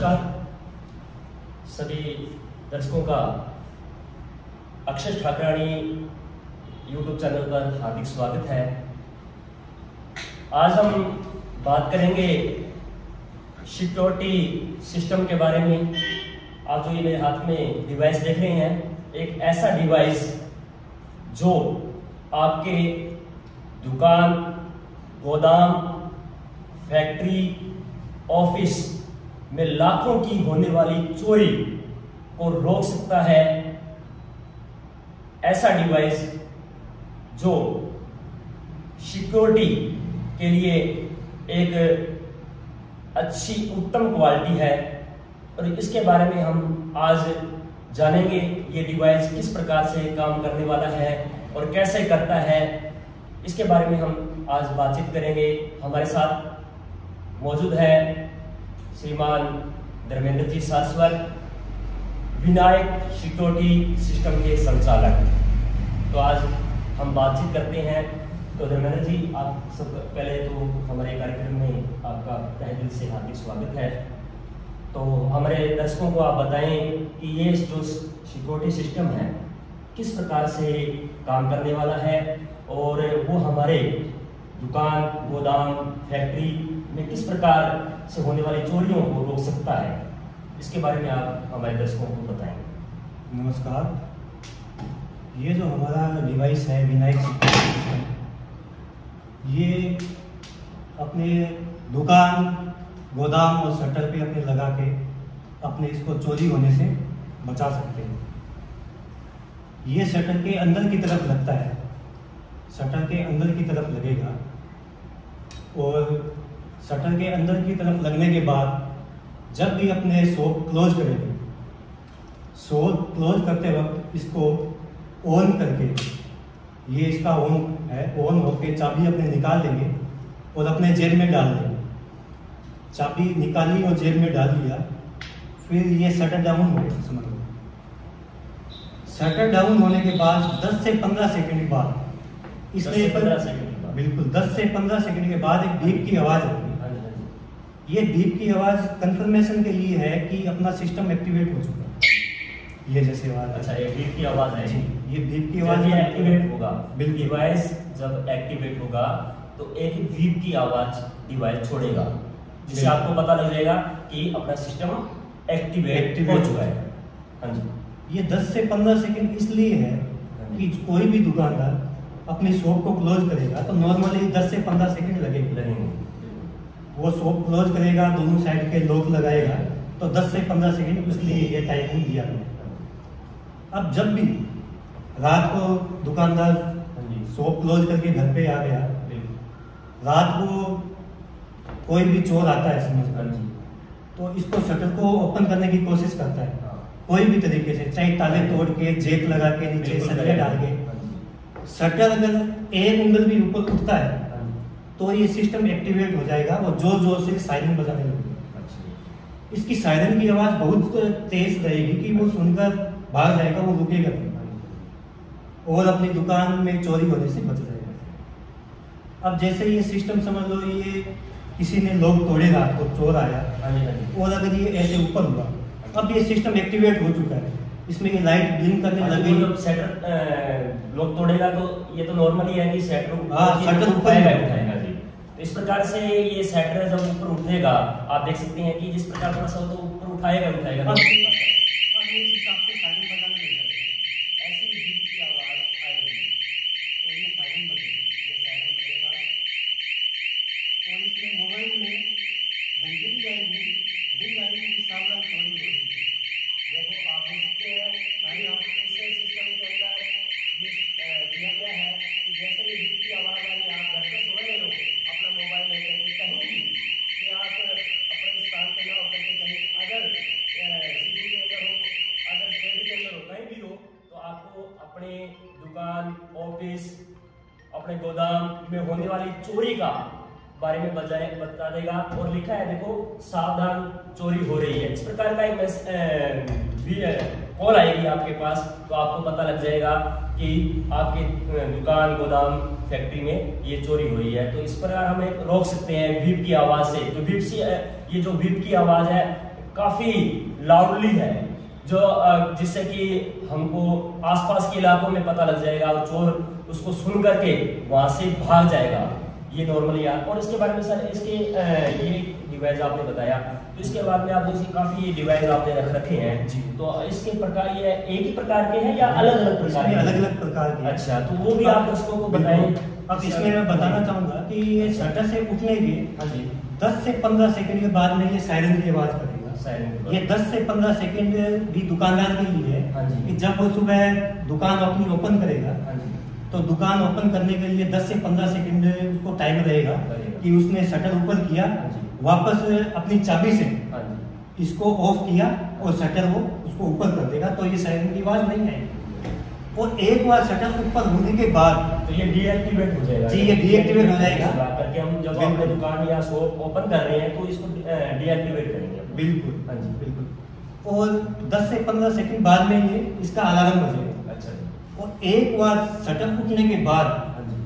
नमस्कार सभी दर्शकों का अक्षर ठाकराणी यूट्यूब चैनल पर हार्दिक स्वागत है। आज हम बात करेंगे सिक्योरिटी सिस्टम के बारे में। आप जो ये मेरे हाथ में डिवाइस देख रहे हैं, एक ऐसा डिवाइस जो आपके दुकान, गोदाम, फैक्ट्री, ऑफिस में लाखों की होने वाली चोरी को रोक सकता है। ऐसा डिवाइस जो सिक्योरिटी के लिए एक अच्छी उत्तम क्वालिटी है, और इसके बारे में हम आज जानेंगे ये डिवाइस किस प्रकार से काम करने वाला है और कैसे करता है। इसके बारे में हम आज बातचीत करेंगे। हमारे साथ मौजूद है श्रीमान धर्मेंद्र जी शाश्वत, विनायक सिक्योरिटी सिस्टम के संचालक। तो आज हम बातचीत करते हैं। तो धर्मेंद्र जी, आप सब पहले तो हमारे कार्यक्रम में आपका तहे दिल से हार्दिक स्वागत है। तो हमारे दर्शकों को आप बताएं कि ये जो सिक्योरिटी सिस्टम है किस प्रकार से काम करने वाला है और वो हमारे दुकान, गोदाम, फैक्ट्री में किस प्रकार से होने वाली चोरियों को रोक सकता है। इसके बारे में आप हमारे दर्शकों को बताएं। नमस्कार। ये जो हमारा डिवाइस है विनायक सिक्योरिटी सिस्टम, ये अपने दुकान, गोदाम और शटर पे अपने लगा के अपने इसको चोरी होने से बचा सकते हैं। ये शटर के अंदर की तरफ लगता है, शटर के अंदर की तरफ लगेगा और शटर के अंदर की तरफ लगने के बाद जब भी अपने शॉप क्लोज करेंगे, शॉप क्लोज करते वक्त इसको ऑन करके, ये इसका ऑन है, ऑन होके चाबी अपने निकाल लेंगे और अपने जेब में डाल देंगे। चाबी निकाली और जेब में डाल दिया, फिर ये शटर डाउन हो गया। समझ लो, शटर डाउन होने के बाद 10 से 15 सेकंड के बाद इसमें बिल्कुल 10 से 15 सेकंड के बाद एक बीप की आवाज आएगी। ये बीप की आवाज कंफर्मेशन के लिए है कि अपना सिस्टम एक्टिवेट हो चुका है। ये जैसे आवाज, अच्छा, ये बीप की आवाज है। ये बीप की आवाज एक्टिवेट होगा। डिवाइस जब एक्टिवेट होगा तो एक बीप की आवाज डिवाइस छोड़ेगा, जिससे आपको पता लग जाएगा कि अपना सिस्टम एक्टिवेट हो चुका है। हाँ जी। ये 10 से 15 सेकंड इसलिए है कि कोई भी दुकानदार अपनी शॉप को क्लोज करेगा तो नॉर्मली 10 से 15 सेकंड लगेंगे। वो शॉप क्लोज करेगा, दोनों साइड के लॉक लगाएगा, तो 10 से 15 सेकंड इसलिए ये टाइमिंग दिया गया। अब जब भी रात को दुकानदार शॉप क्लोज करके घर पे आ गया, रात को कोई भी चोर आता है समझ, तो इसको शटर को ओपन करने की कोशिश करता है कोई भी तरीके से, चाहे ताले तोड़ के, जेक लगा के, नीचे सरिया डाल के। शटर अगर एक उंगल भी ऊपर उठता है तो ये सिस्टम एक्टिवेट हो जाएगा और जोर जोर से सायरन बजाने लगेगा। इसकी सायरन की आवाज बहुत तेज रहेगी कि वो सुनकर भाग जाएगा, वो रुकेगा नहीं और अपनी दुकान में चोरी होने से बच जाएगा। अब जैसे ये सिस्टम समझ लो, ये किसी ने लोग तोड़े, रात को चोर आया और अगर ये ऐसे ऊपर हुआ, अब ये सिस्टम एक्टिवेट हो चुका है। इसमें ये लाइट ब्लिंक करने लगी। जब शटर लोग तोड़ेगा तो ये तो नॉर्मली है कि शटर ऊपर उठाएगा जी। तो इस प्रकार से ये शटर जब ऊपर उठेगा, आप देख सकते हैं कि जिस प्रकार थोड़ा सा तो ऊपर उठाएगा ऐसी बीप की आवाज आएगी और ये सायरन बजेगा और इसमें मोबाइल में घंटी भी आएगी, रिंग आएगी कि सावधान चोरी हो रही है। देखो, आप देख सकते हैं इस सिस्टम के अंदर ये दिया गया है कि जैसे ये बीप की आवाज आ रही है, आप घर पे सो रहे हो, अपना मोबाइल लेकर कहीं भी कि आप अपने स्थान पे ना होकर के कहीं अगर सिटी के अंदर हो, अगर शहर के अंदर हो, कहीं भी हो, तो आपको अपने दुकान, ऑफिस, अपने गोदाम में होने वाली चोरी का बारे में बता देगा। और लिखा है, देखो, सावधान चोरी हो रही है। इस प्रकार का एक कॉल आएगी आपके पास, तो आपको पता लग जाएगा कि आपके दुकान, गोदाम, फैक्ट्री में ये चोरी हो रही है। तो इस प्रकार हम रोक सकते हैं बीप की आवाज से। तो बीप से, ये जो बीप की आवाज है काफी लाउडली है, जो जिससे कि हमको आसपास के इलाकों में पता लग जाएगा और चोर उसको सुन करके वहां से भाग जाएगा। ये नॉर्मली और इसके बारे में सर इसके ये डिवाइस आपने बताया, तो इसके बाद में आप देखिए काफी डिवाइस आपने रख रखे हैं जी, तो इसके प्रकार ये एक ही प्रकार के हैं या अलग अलग प्रकार के? अलग अलग प्रकार के। अच्छा, तो वो भी आप दर्शकों को बताएं। अब इसमें मैं बताना चाहूंगा कि ये शटर से उठने के 10 से 15 सेकंड के बाद में ये सायरन की आवाज करेगा। ये 10 से 15 सेकंड भी दुकानदार के लिए है कि जब वो सुबह दुकान अपनी ओपन करेगा तो दुकान ओपन करने के लिए 10 से 15 सेकंड उसको टाइम रहेगा कि उसने शटर ऊपर किया, वापस अपनी चाबी से इसको ऑफ किया और शटर वो उसको ऊपर कर देगा, तो ये सायरन की आवाज नहीं आएगी। और एक बार शटर ऊपर होने के बाद तो ये डीएक्टिवेट हो जाएगा जी, ये डीएक्टिवेट हो जाएगा करके हम जब अपने दुकान या शॉप ओपन कर रहे हैं तो इसको डीएक्टिवेट करेंगे। बिल्कुल, हाँ जी बिल्कुल। और 10 से 15 सेकंड बाद में ये इसका अलार्म बजेगा। अच्छा, और एक बार शटर उठने के बाद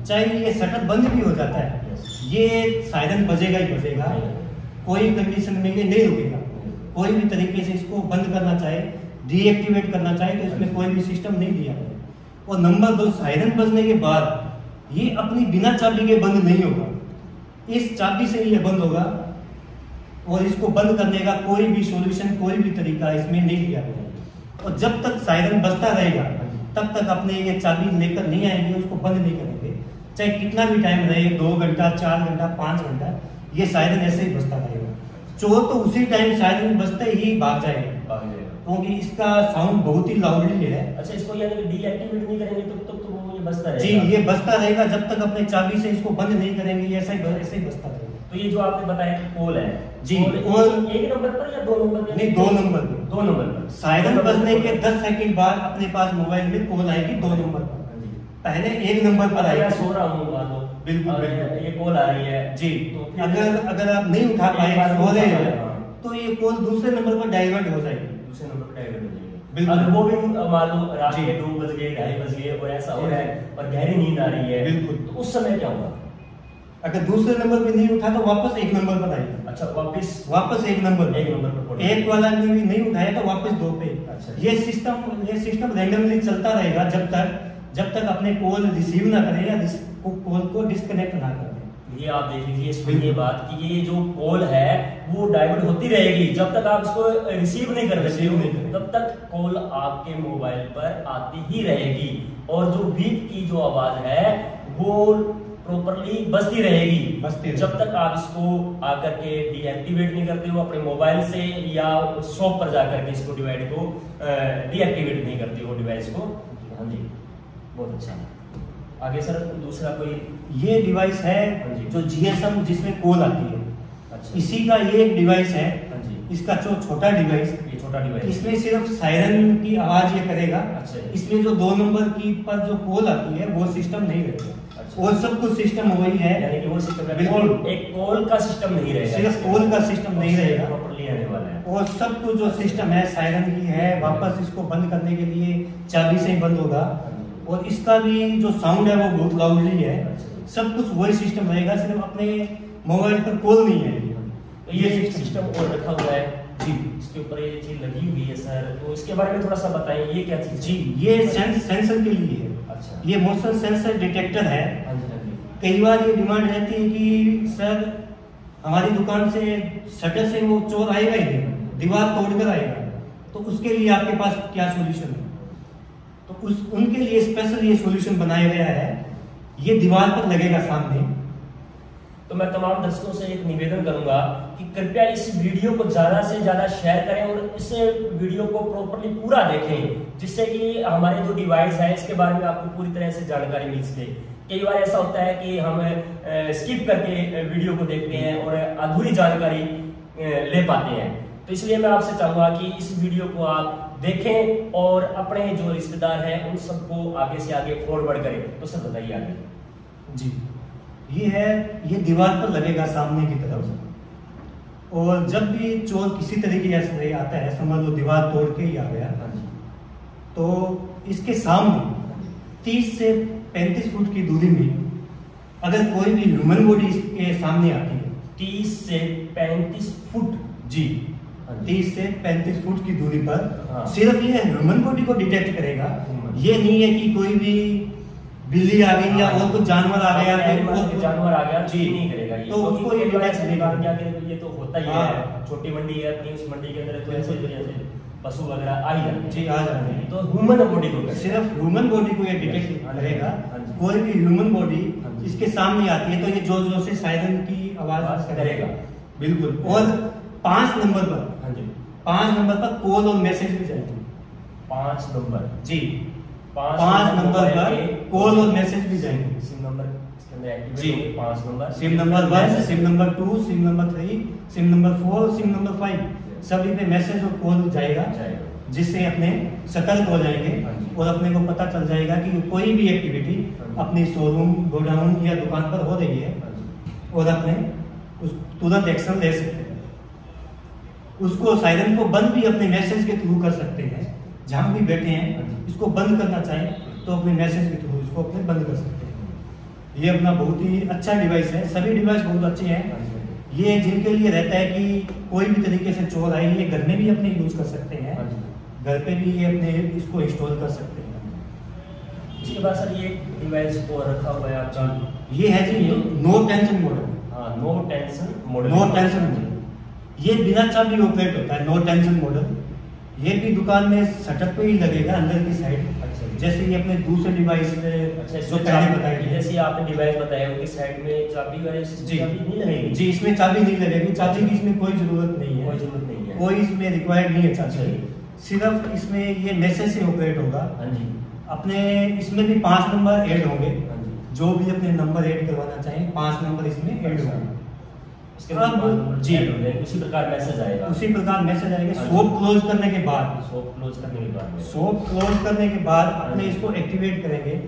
चाहे ये शटर बंद भी हो जाता है, ये सायरन बजेगा ही बजेगा, कोई कंडीशन में ये नहीं रुकेगा। कोई भी तरीके से इसको बंद करना चाहे, डीएक्टिवेट करना चाहे तो इसमें कोई भी सिस्टम नहीं दिया है। और नंबर 2, सायरन बजने के बाद ये अपनी बिना चाबी के बंद नहीं होगा, इस चाबी से ये बंद होगा और इसको बंद करने का कोई भी सॉल्यूशन, कोई भी तरीका इसमें नहीं दिया गया। और जब तक सायरन बजता रहेगा तब तक अपने ये चाबी लेकर नहीं आएंगे, उसको बंद नहीं करेंगे, चाहे कितना भी टाइम रहे, 2 घंटा, 4 घंटा, 5 घंटा, ये सायरन ऐसे ही बजता रहेगा। चोर तो उसी टाइम सायरन बजते ही भाग जाएगा क्योंकि इसका साउंड बहुत ही लाउडली है। अच्छा, इसको यानी डीएक्टिवेट नहीं करेंगे तो वो ये बजता रहेगा? जी, ये बजता रहेगा जब तक अपने चाबी से इसको बंद नहीं करेंगे, ऐसा ही बजता रहेगा। तो ये जो आपने बताया कि पोल है जी, पोल एक नंबर पर या 2 नंबर पर? नहीं, 2 नंबर पर। 2 नंबर पर सायरन बजने के 10 सेकंड बाद अपने पास मोबाइल में कॉल आएगी 2 नंबर पर। पहले 1 नंबर पर आएगी। सो रहा हूँ मान लो, बिल्कुल ये कॉल आ रही है जी, तो अगर आप नहीं उठा पाए, सो रहे हो, तो ये कॉल दूसरे नंबर पर डाइवर्ट हो जाएगी। दूसरे नंबर पर डाइवर्ट हो जाएगी। अगर वो भी मान लो रात के 2 बज गए, 2:30 बज गए और ऐसा हो रहा है और गहरी नींद आ रही है, बिल्कुल, तो उस समय क्या होगा? अगर दूसरे नंबर पे नहीं उठा तो वापस 1 नंबर पर आएगा। अच्छा, वापस 1 नंबर पर। एक वाला नहीं उठाया तो वापस 2 पे। अच्छा, ये सिस्टम रैंडमली चलता रहेगा जब तक अपने कॉल रिसीव ना करें या कॉल को डिस्कनेक्ट ना करें। ये आप देख लीजिए सुनिए बात कि ये जो कॉल है वो डाइवर्ट होती रहेगी जब तक आप इसको रिसीव नहीं कर लेते हो, तब तक कॉल आपके मोबाइल पर आती ही रहेगी और जो बीप की जो आवाज है वो प्रॉपर्ली बजती रहेगी जब तक आप इसको आकर के डीएक्टिवेट नहीं करते हो अपने मोबाइल से या शॉप पर जाकर के इसको डिवाइस को डीएक्टिवेट नहीं करते हो डिवाइस को। हाँ जी, बहुत अच्छा। आगे सर दूसरा कोई? ये डिवाइस है जो जीएसएम जिसमें कॉल आती है। अच्छा, इसी का ये एक डिवाइस है। इसका जो छोटा डिवाइस, इसमें सिर्फ सायरन की आवाज ये करेगा। अच्छा, इसमें जो 2 नंबर की पर जो कॉल आती है वो सिस्टम नहीं रहेगा। अच्छा, और सब कुछ सिस्टम वही है, यानी कि वो सिस्टम बिल्कुल एक कॉल का सिस्टम नहीं रहेगा, सिर्फ कॉल का सिस्टम नहीं रहेगा, प्रॉपर्ली आने वाला है। और सब कुछ जो सिस्टम है सायरन की है, वापस इसको बंद करने के लिए चाबी से ही बंद होगा और इसका भी जो साउंड है वो बहुत लाउडली है। सब कुछ वही सिस्टम रहेगा, सिर्फ अपने मोबाइल पर कॉल नहीं है। तो ये सिस्टम और रखा हुआ है जी, इसके ऊपर ये चीज लगी हुई है सर, तो इसके बारे में थोड़ा सा बताइए ये क्या चीज? जी, ये सेंसर के लिए है। अच्छा, ये मोशन सेंसर डिटेक्टर है। कई बार ये डिमांड रहती है कि सर हमारी दुकान से शटर से वो चोर आएगा ही नहीं, दीवार तोड़कर आएगा, तो उसके लिए आपके पास क्या सोल्यूशन है? तो उनके लिए स्पेशल ये सॉल्यूशन बनाया गया है। ये दीवार पर लगेगा सामने। तो मैं तमाम दर्शकों से एक निवेदन करूंगा कि कृपया इस वीडियो को ज्यादा से ज्यादा शेयर करें और इस वीडियो को प्रॉपर्ली पूरा देखें, जिससे कि हमारे जो डिवाइस है इसके बारे में आपको पूरी तरह से जानकारी मिल सके। कई बार ऐसा होता है कि हम स्किप करके वीडियो को देखते हैं और अधूरी जानकारी ले पाते हैं, तो इसलिए मैं आपसे चाहूंगा कि इस वीडियो को आप देखें और अपने जो रिश्तेदार हैं उन सबको आगे से आगे फॉरवर्ड करें। तो सर बताइए आगे। जी, ये दीवार पर लगेगा सामने की तरफ, और जब भी चोर किसी तरीके से आता है, समझ लो दीवार तोड़ के ही आ गया, तो इसके सामने 30 से 35 फुट की दूरी में अगर कोई भी ह्यूमन बॉडी इसके सामने आती है, 30 से 35 फुट, जी, 30 से 35 फुट की दूरी पर। हाँ। सिर्फ ये ह्यूमन बॉडी को डिटेक्ट करेगा, ये नहीं है कि कोई भी बिल्ली आ गई या और कुछ जानवर आ गया, जानवर आ गया जी नहीं करेगा ये, तो उसको ये डिवाइस नहीं क्या करेगा, ये तो होता ही है। छोटी मंडी है, उस मंडी के अंदर तो ऐसे जैसे पशु वगैरह आ ही जाते हैं जी, आ जाते हैं, तो ह्यूमन बॉडी को सिर्फ ह्यूमन बॉडी को ये डिटेक्ट करेगा। कोई भी ह्यूमन बॉडी इसके सामने आती है तो ये जोर जोर से सायरन की आवाज करेगा, बिल्कुल। और 5 नंबर पर 5 नंबर पर कॉल और मैसेज भी जाएंगे। 5 नंबर जी, 5 नंबर पर कॉल और मैसेज भी जाएंगे। सिम नंबर इसके अंदर एक्टिवेट जी, होंगे 5 number, SIM number 1, SIM number 2, SIM number 3, SIM number 4, SIM number 5 सभी पे मैसेज और कॉल जाएगा, जिससे अपने सतर्क हो जाएंगे और अपने को पता चल जाएगा कि कोई भी एक्टिविटी अपनी शोरूम, गोडाउन या दुकान पर हो रही है और अपने उस तुरंत एक्शन ले सकते हैं। उसको सायरन को बंद भी अपने मैसेज के थ्रू कर सकते हैं। जहां भी बैठे हैं इसको बंद करना चाहें तो अपने मैसेज के थ्रू इसको अपने बंद कर सकते हैं। ये अपना बहुत ही अच्छा डिवाइस है, सभी डिवाइस बहुत अच्छे हैं। ये जिनके लिए रहता है कि कोई भी तरीके से चोर आए, ये घर में भी अपने यूज कर सकते हैं, घर पे भी ये अपने इसको इंस्टॉल कर सकते हैं। इसके बाद सर ये डिवाइस को रखा हुआ है आपका, ये है जी नो टेंशन मॉडल। हाँ, no tension model, no tension model ये बिना चाबी ऑपरेट होता है। नो टेंशन मॉडल ये भी दुकान में शटर पे ही लगेगा अंदर की साइड। अच्छा, जैसे ये अपने दूसरे डिवाइस जो पहले बताया, जैसे आपने डिवाइस बताया उनकी साइड में चाबी वाले जी नहीं लगेगी जी, इसमें चाबी नहीं लगेगी। चाबी की इसमें कोई जरूरत नहीं है, कोई जरूरत नहीं है, कोई इसमें रिक्वायर्ड नहीं है चाबी। सिर्फ इसमें ये मैसेज से ऑपरेट होगा। हाँ जी, अपने इसमें भी 5 नंबर ऐड होंगे, हाँ जी, जो भी अपने नंबर ऐड करवाना चाहें 5 नंबर इसमें ऐड होंगे। इसके बाद जी उसी प्रकार मैसेज आएगा, उसी प्रकार मैसेज आएगा। शॉप क्लोज करने के बाद, शॉप क्लोज करने के बाद, शॉप क्लोज करने के बाद अपने इसको एक्टिवेट करेंगे।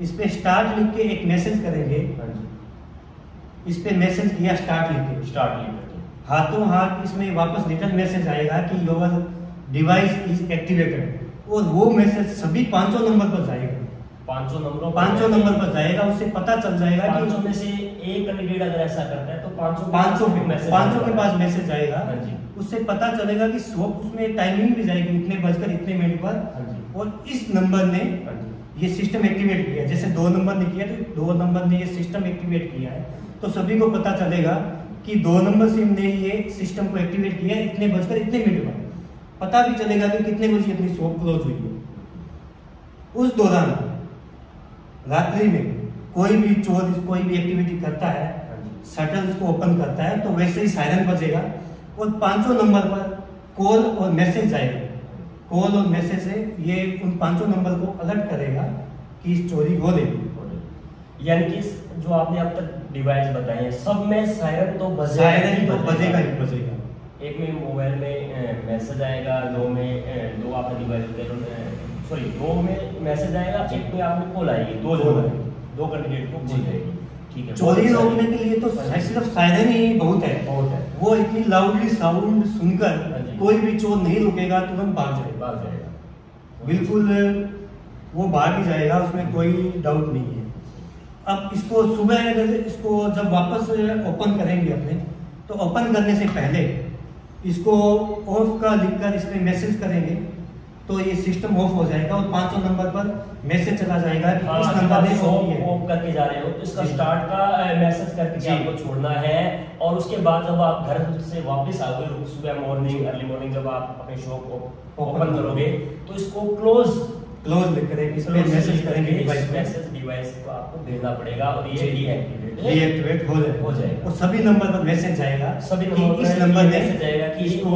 इस पे स्टार्ट लिख के एक मैसेज करेंगे। इस पे मैसेज किया स्टार्ट लिख के, स्टार्ट लिख के हाथों हाथ इसमें वापस रिटर्न मैसेज आएगा कि योर डिवाइस इज एक्टिवेटेड और वो मैसेज सभी 5 नंबर पर जाएगा। 5 नंबर पर जाएगा। उससे पता चल जाएगा कि 5 में से एक कैंडिडेट अगर ऐसा करता है तो 500 के पास मैसेज आएगा। उससे पता चलेगा कि शॉप, उसमें टाइमिंग भी जाएगी इतने बजकर इतने मिनट पर, और इस नंबर ने ये सिस्टम एक्टिवेट किया। जैसे 2 नंबर ने किया तो 2 नंबर ने ये सिस्टम एक्टिवेट किया है, तो सभी को पता चलेगा कि 2 नंबर सिम ने ये सिस्टम को एक्टिवेट किया इतने बजकर इतने मिनट पर। पता भी चलेगा कि कितने बजे अपनी शॉप क्लोज हुई है। उस दौरान रात्रि में कोई भी चोर कोई भी एक्टिविटी करता है, शटर इसको ओपन करता है, तो वैसे ही सायरन बजेगा और 5 नंबर पर कॉल और मैसेज जाएगा। कॉल और मैसेज से ये उन 5 नंबर को अलर्ट करेगा कि चोरी हो रही। यानी कि जो आपने अब तक डिवाइस बताए हैं सब में सायरन तो बजेगा ही बजेगा। एक में मोबाइल में मैसेज आएगा, 2 में आपने डिवाइस सॉरी 2 में मैसेज आएगा, एक में आपने कॉल आएगी, 2 कैंडिडेट को कॉल जाएगी। ठीक है, चोरी रोकने के लिए तो सिर्फ सायरन ही बहुत है। वो इतनी लाउडली साउंड सुनकर कोई भी चोर नहीं रुकेगा, तुरंत भाग जाएगा। बिल्कुल वो भाग ही जाएगा, उसमें कोई डाउट नहीं है। अब इसको सुबह अगर इसको जब वापस ओपन करेंगे अपने, तो ओपन करने से पहले इसको ऑफ का लिखकर इसमें मैसेज करेंगे तो ये सिस्टम ऑफ हो जाएगा और 5 नंबर पर मैसेज चला जाएगा कि इस नंबर ने ऑफ करके जा रहे हो तो इसका स्टार्ट का मैसेज करके आपको छोड़ना है। और उसके बाद जब आप घर से वापस आओगे सुबह मॉर्निंग, अर्ली मॉर्निंग, जब आप अपने शॉप ओपन करोगे तो इसको क्लोज लिख कर इस पे मैसेज करेंगे, डिवाइस को आपको भेजना पड़ेगा और ये डीएक्टिवेट हो जाएगा। और सभी नंबर पर मैसेज जाएगा, सभी नंबर इस नंबर मैसेज जाएगा कि इसको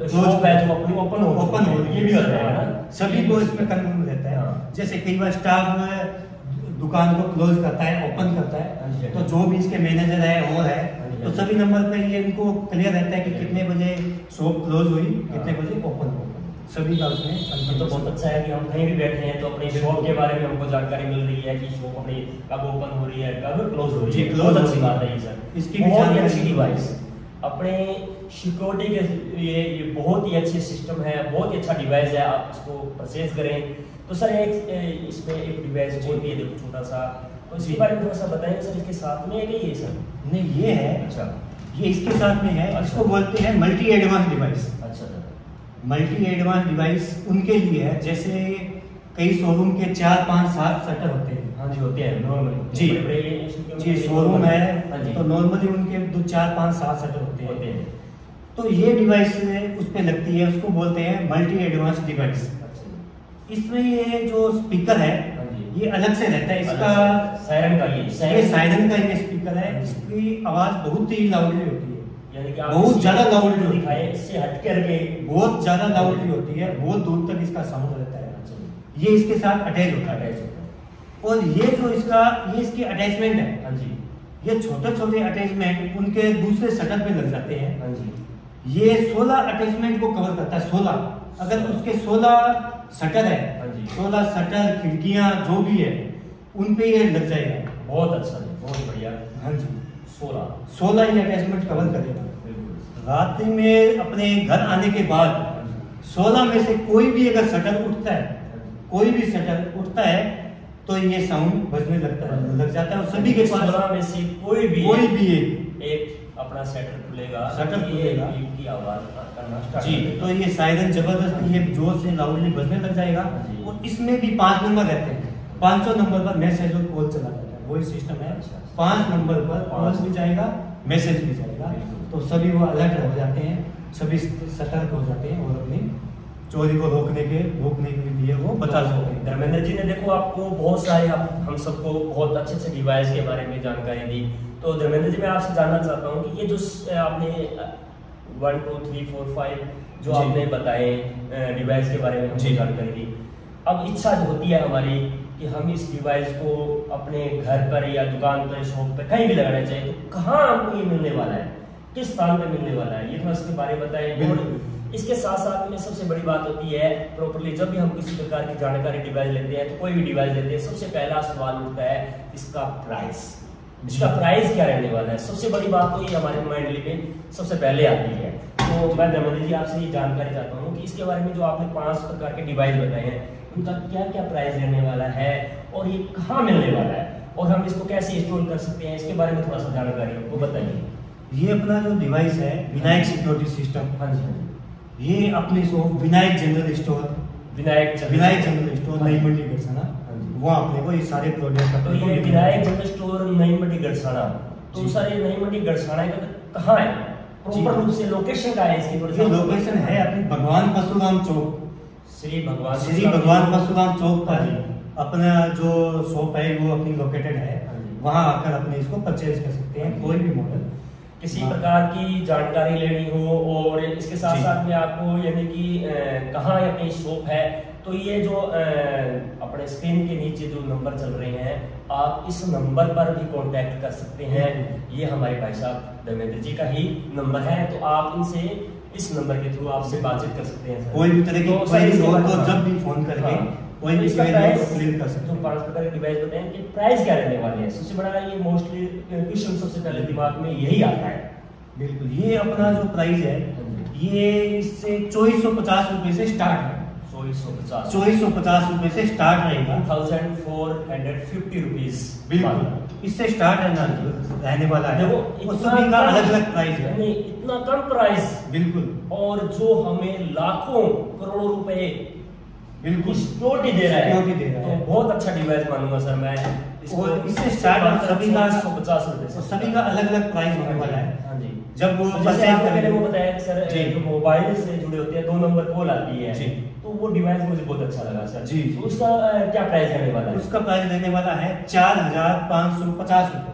शॉप है जो अपनी ओपन हो, ये भी हो जाएगा ना, सभी को इसमें कंफर्म रहता है। जैसे कई बार स्टाफ दुकान को क्लोज करता है, ओपन करता है, तो जो भी इसके मैनेजर है और है तो सभी नंबर पे ये इनको क्लियर रहता है कि कितने बजे शॉप क्लोज हुई, कितने बजे ओपन हो, सभी का उसमें। तो बहुत अच्छा है कि हम कहीं भी बैठे हैं तो अपनी शॉप के बारे में हमको जानकारी मिल रही है कि शॉप अपनी कब ओपन हो रही है, कब क्लोज हो रही है। बहुत अच्छी बात है ये सर, इसकी बहुत ही अच्छी डिवाइस अपने सिक्योरिटी के लिए ये बहुत ही अच्छी सिस्टम है, बहुत ही अच्छा डिवाइस है, आप इसको परचेज करें। तो सर एक इसमें एक डिवाइस और भी है, देखो छोटा सा, तो इसके बारे में थोड़ा सा बताएंगे सर। इसके साथ में है कि ये सर? नहीं, ये है, अच्छा, ये इसके साथ में है। इसको बोलते हैं multi advance device. Multi advance device उनके लिए है जैसे कई शोरूम के 4, 5, 7 शटर होते हैं। हाँ जी, होते हैं नॉर्मल जी जी, शोरूम है हाँ जी, तो नॉर्मली उनके 2, 4, 5, 7 शटर होते होते हैं। हैं। तो ये डिवाइस उस पे लगती है, उसको बोलते हैं मल्टी एडवांस डिवाइस। अच्छा। इसमें ये जो स्पीकर है हाँ जी, ये अलग से रहता है, इसका सायरन का ये सायरन का ये स्पीकर है, इसकी आवाज बहुत ही लाउडली होती है, यानी कि आप बहुत ज्यादा लाउडली होती दिखाए है, इससे हट करके बहुत ज्यादा लाउडली होती है, बहुत दूर तक इसका साउंड रहता है। ये इसके साथ अटैच होता है। और ये जो ये इसकी अटैचमेंट है, हाँ जी, ये छोटे छोटे अटैचमेंट उनके दूसरे शटर पे लग जाते हैं। हाँ जी, ये 16 अटैचमेंट को कवर करता है। 16 अगर उसके 16 शटर है, हाँ जी, 16 शटर खिड़कियां जो भी है उन पे ये लग जाएगा। बहुत अच्छा जी, बहुत बढ़िया। हाँ जी, 16 ये अटैचमेंट कवर करेगा। बिल्कुल। रात में अपने घर आने के बाद 16 में से कोई भी अगर शटर उठता है, कोई भी शटर उठता है तो ये साउंड बजने लग जाता है। और सभी के पास 16 में से कोई भी एक अपना शटर खुलेगा, की आवाज करना स्टार्ट जी। तो ये सायरन जबरदस्त ये जोर से लाउडली बजने लग जाएगा। और इसमें भी 5 नंबर रहते हैं, 500 नंबर पर मैसेज और कॉल चला जाता है, वही सिस्टम है। 5 नंबर पर कॉल भी जाएगा, मैसेज भी जाएगा, तो सभी वो अलर्ट हो जाते हैं, सभी सतर्क हो जाते हैं और अपनी चोरी को रोकने के लिए वो बता सकते हैं। धर्मेंद्र जी ने देखो आपको बहुत सारे हम सबको बहुत अच्छे डिवाइस के बारे में जानकारी दी। तो धर्मेंद्र जी मैं आपसे जानना चाहता हूँ कि ये जो आपने 1, 2, 3, 4, 5 जो आपने बताए डिवाइस के बारे में हमको जानकारी दी, अब इच्छा जो होती है हमारी कि हम इस डिवाइस को अपने घर पर या दुकान पर, शॉप पर कहीं भी लगाना चाहिए, तो कहाँ हमको ये मिलने वाला है, किस स्थान पे मिलने वाला है, ये थोड़ा इसके बारे में बताएं। और इसके साथ साथ में सबसे बड़ी बात होती है प्रॉपर्ली जब भी हम किसी प्रकार की जानकारी डिवाइस लेते हैं, तो कोई भी डिवाइस लेते हैं, सबसे पहला सवाल उठता है इसका प्राइस, इसका प्राइस क्या रहने वाला है। सबसे बड़ी बात तो ये हमारे माइंड में सबसे पहले आती है। तो मैं धर्मेंद्र जी आपसे ये जानकारी चाहता हूँ कि इसके बारे में जो आपने 5 प्रकार के डिवाइस बताए हैं, उनका क्या क्या प्राइस रहने वाला है और ये कहाँ मिलने वाला है और हम इसको कैसे इंस्टॉल कर सकते हैं, इसके बारे में थोड़ा सा जानकारी हमको बताइए। ये अपना जो डिवाइस है विनायक सिक्योरिटी सिस्टम, हाँ जी, ये अपनी shop Vinayak general store, Vinayak general store Nai Mandi Garhsana, वहाँ अपने को ये सारे प्रोडक्ट। तो ये विनायक जनरल स्टोर नई मंडी गढ़साना, तो सारे नई मंडी गढ़साना कहाँ है, प्रॉपर रूप से लोकेशन का है इसकी? ये लोकेशन है अपनी भगवान परशुराम चौक, श्री भगवान परशुराम चौक पर अपना जो शॉप है वो अपनी लोकेटेड है। वहाँ आकर अपने इसको परचेज कर सकते हैं, कोई भी मॉडल। किसी प्रकार की जानकारी लेनी हो और इसके साथ साथ में आपको यानी कि कहाँ अपनी शॉप है, तो ये जो अपने स्क्रीन के नीचे जो नंबर चल रहे हैं, आप इस नंबर पर भी कांटेक्ट कर सकते हैं। ये हमारे भाई साहब धर्मेंद्र जी का ही नंबर है, तो आप इनसे इस नंबर के थ्रू आपसे बातचीत कर सकते हैं। कोई भी तरह की क्वेरी हो तो जब भी फोन करके कोई भी क्लियर कर सकते हैं। तो 5 प्रकार के डिवाइस बताएं कि प्राइस क्या रहने वाले हैं। सबसे बड़ा ये मोस्टली क्वेश्चन सबसे पहले दिमाग में यही आता है। बिल्कुल, ये अपना जो प्राइस है ये इससे 2450 रुपए से स्टार्ट है। 2450 रुपए से स्टार्ट रहेगा। 1450 रुपीज बिल्कुल, इससे स्टार्ट रहने वाला है। वो सभी का अलग अलग प्राइस है, इतना कम प्राइस। बिल्कुल, और जो हमें लाखों करोड़ों रुपए बिल्कुल सिक्योरिटी दे रहा है, तो बहुत अच्छा डिवाइस मानूंगा सर मैं। और इससे स्टार्ट सभी का 150 रुपए से सभी का अलग अलग प्राइस होने वाला है। हाँ जी, जब वो जैसे आपने पहले वो बताया कि सर जो मोबाइल से जुड़े होते हैं 2 नंबर कॉल आती है जी, तो वो डिवाइस मुझे बहुत अच्छा लगा सर जी। तो उसका क्या प्राइस रहने वाला है? उसका प्राइस रहने वाला है 4550 रुपए।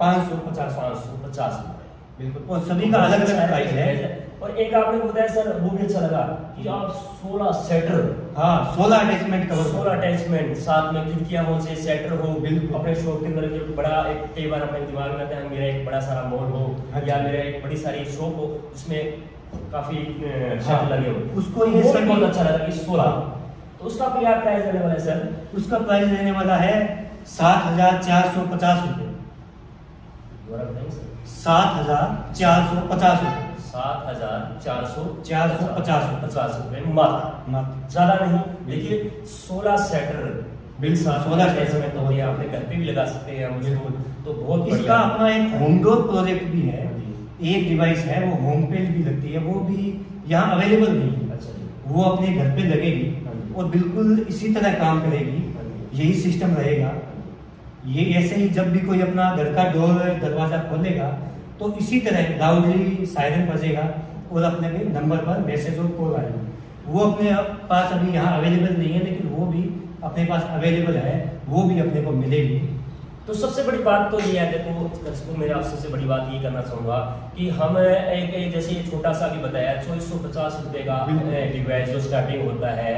4550 रुपए। बिल्कुल, और सभी का अलग अलग प्राइस है। और एक आपने बताया सर वो भी अच्छा लगा कि आप 16 सेटर, हाँ 16 अटैचमेंट कवर, 16 अटैचमेंट, साथ में खिड़कियां हो, से सेटर हो। बिल्कुल, अपने शॉप के अंदर जो बड़ा एक कई बार अपने दिमाग में आता है मेरा एक बड़ा सारा मॉल हो या मेरा एक बड़ी सारी शॉप हो जिसमें काफी सेटर लगे हो, उसको ये सब बहुत अच्छा लगा कि 16। तो उसका क्या प्राइस रहने वाला है सर? उसका प्राइस रहने वाला है 7450 रुपए। 7450 रुपए। 7450 रुपए मात्र, ज्यादा नहीं। देखिए 16 सेटर, बिल्कुल 16 सेटर तो ये आपने घर पे भी लगा सकते हैं हम उसको, तो बहुत इसका अपना एक होम डोर प्रोजेक्ट भी है। एक डिवाइस है वो होम पे भी लगती है, वो भी यहाँ अवेलेबल नहीं है। अच्छा जी। वो अपने घर पे लगेगी और बिल्कुल इसी तरह काम करेगी, यही सिस्टम रहेगा। ये ऐसे ही जब भी कोई अपना घर का डोर दरवाजा खोलेगा तो इसी तरह लाउडली सायरन बजेगा और अपने नंबर पर मैसेज और कॉल आएगी। वो अपने पास अभी यहाँ अवेलेबल नहीं है, लेकिन वो भी अपने पास अवेलेबल है, वो भी अपने को मिलेगी। तो सबसे बड़ी बात तो ये है, देखो दर्शकों मेरा सबसे बड़ी बात ये करना चाहूँगा कि हम एक जैसे छोटा सा भी बताया 2450 रुपये का डिवाइस जो स्टार्टिंग होता है,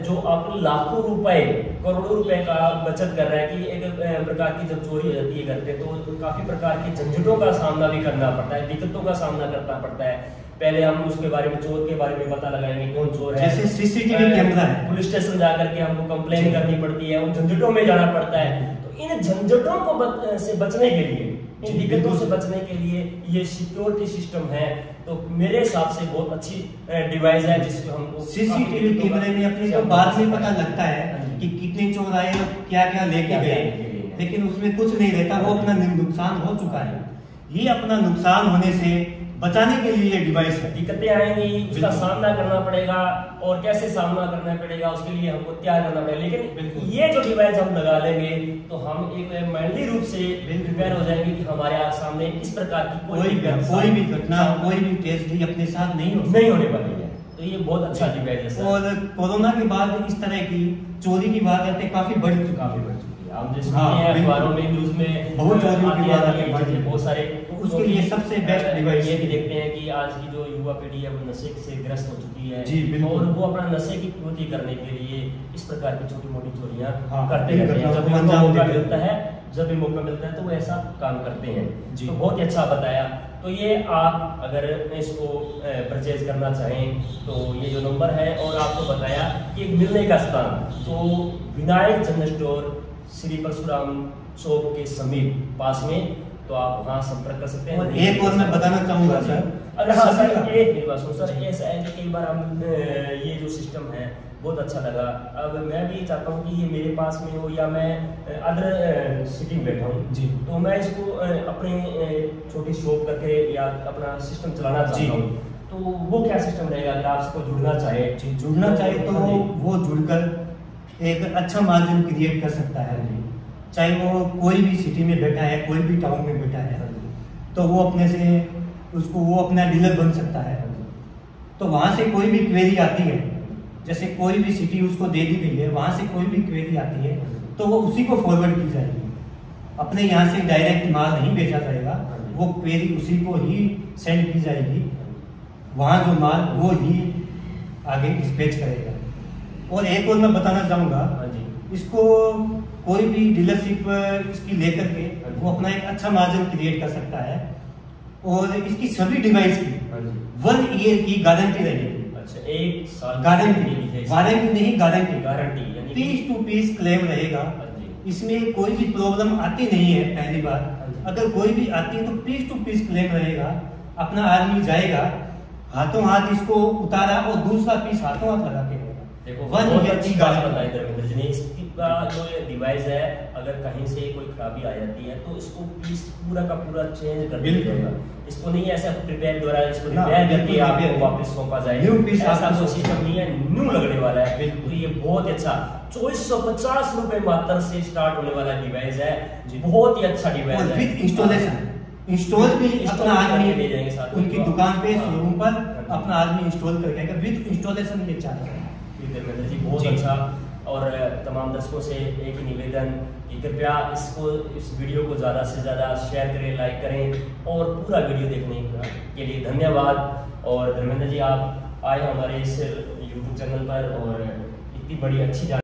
जो आप लाखों रुपए करोड़ों रुपए का बचत कर रहा है कि एक प्रकार की जब चोरी हो जाती है घर पे तो काफी प्रकार के झंझटों का सामना भी करना पड़ता है, दिक्कतों का सामना करना पड़ता है। पहले हम उसके बारे में, चोर के बारे में पता लगाएंगे कौन चोर है, जैसे सीसीटीवी कैमरा है, पुलिस स्टेशन जाकर के हमको कंप्लेन करनी पड़ती है, उन झंझटों में जाना पड़ता है। तो इन झंझटों को से बचने के लिए, इन दिक्कतों से बचने के लिए ये सिक्योरिटी सिस्टम है, तो मेरे हिसाब से बहुत अच्छी डिवाइस है जिसको हमको सीसीटीवी कैमरे में अपने को बाद में पता लगता है कि कितने चोर आए और क्या क्या लेके गए, लेकिन उसमें कुछ नहीं रहता, वो अपना नुकसान हो चुका है। ये अपना नुकसान होने से बचाने के लिए ये डिवाइस है। दिक्कतें आएंगी, उसका सामना करना पड़ेगा और कैसे सामना करना पड़ेगा उसके लिए हमको तैयार करना पड़ेगा। लेकिन ये जो डिवाइस हम लगा लेंगे तो हम एक मेंटली रूप से प्रिपेयर हो जाएंगे कि हमारे सामने इस प्रकार की कोई भी घटना, कोई भी ट्रेजेडी अपने साथ नहीं होने वाली है। तो ये बहुत अच्छा डिवाइस है। और कोरोना के बाद इस तरह की चोरी की वारदातें काफी बढ़ चुकी है। हम जैसे अखबारों में, न्यूज में बहुत चोरियों की वारदातें बढ़ रही, बहुत सारे। उसके लिए सबसे बेस्ट डिवाइस ये भी देखते हैं कि आज की जो युवा पीढ़ी है वो नशे से ग्रस्त हो चुकी है जी, और वो अपना नशे की पूर्ति करने के लिए इस प्रकार की छोटी मोटी चोरियां करते हैं। जब भी मौका मिलता है, तो वो ऐसा काम करते हैं जी। तो बहुत ही अच्छा बताया। तो ये आप अगर इसको परचेज करना चाहें तो ये जो नंबर है, और आपको बताया कि मिलने का स्थान तो विनायक जनरल स्टोर श्री परशुराम चौक के समीप पास में, तो आप वहाँ संपर्क कर सकते हैं। एक और मैं बताना चाहूँगा सर, अगर हाँ सर एक बात सुनो सर, ऐसा है कि कई बार हम ये जो सिस्टम है बहुत अच्छा लगा। अब मैं भी चाहता हूँ कि ये मेरे पास में हो या मैं अदर सिटी में बैठा हूँ जी, तो मैं इसको अपने छोटी शॉप करके या अपना सिस्टम चलाना चाहता हूँ, तो वो क्या सिस्टम रहेगा? अगर आपको जुड़ना चाहे तो वो जुड़कर एक अच्छा मार्जिन क्रिएट कर सकता है। चाहे वो कोई भी सिटी में बैठा है, कोई भी टाउन में बैठा है, तो वो अपने से उसको वो अपना डीलर बन सकता है। तो वहाँ से कोई भी क्वेरी आती है, जैसे कोई भी सिटी उसको दे दी गई है, वहाँ से कोई भी क्वेरी आती है तो वो उसी को फॉरवर्ड की जाएगी। अपने यहाँ से डायरेक्ट माल नहीं भेजा जाएगा, वो क्वेरी उसी को ही सेंड की जाएगी, वहाँ जो माल वो ही आगे डिस्पैच करेगा। और एक और मैं बताना चाहूँगा, इसको कोई भी डीलरशिप इसकी लेकर के वो अपना एक अच्छा मार्जिन क्रिएट कर सकता है। और इसकी सभी डिवाइस की 1 ईयर की गारंटी रहेगी। अच्छा, 1 साल गारंटी, वारंटी नहीं गारंटी, यानी पीस टू पीस क्लेम रहेगा। इसमें कोई भी प्रॉब्लम आती नहीं है। पहली बार अगर कोई भी आती है तो पीस टू पीस क्लेम रहेगा। अपना आदमी जाएगा, हाथों हाथ इसको उतारा और दूसरा पीस हाथों हाथ लगा के देखो, बहुत अच्छी बात बताई धर्मेंद्र जी ने। इसका जो ये डिवाइस है, अगर कहीं से कोई खराबी आ जाती है तो इसको पीस पूरा का पूरा चेंज कर दिया जाएगा। इसको नहीं ऐसा प्रिपेयर द्वारा इसको रिपेयर करके आपको वापस सौंपा जाएगा, ऐसा कोई सिस्टम नहीं है, न्यू लगने वाला है। तो ये बहुत ही अच्छा 2450 रुपए मात्र से स्टार्ट होने वाला डिवाइस है, बहुत ही अच्छा डिवाइस है। विद इंस्टॉलेशन, इंस्टॉल भी अपना आदमी ले जाएंगे साथ, उनकी दुकान पे शोरूम पर अपना आदमी इंस्टॉल करके विद इंस्टॉलेशन ले जाएगा। धर्मेंद्र जी बहुत अच्छा। और तमाम दर्शकों से एक ही निवेदन कि कृपया इस वीडियो को ज़्यादा से ज़्यादा शेयर करें, लाइक करें और पूरा वीडियो देखने के लिए धन्यवाद। और धर्मेंद्र जी आप आए हमारे इस यूट्यूब चैनल पर और इतनी बड़ी अच्छी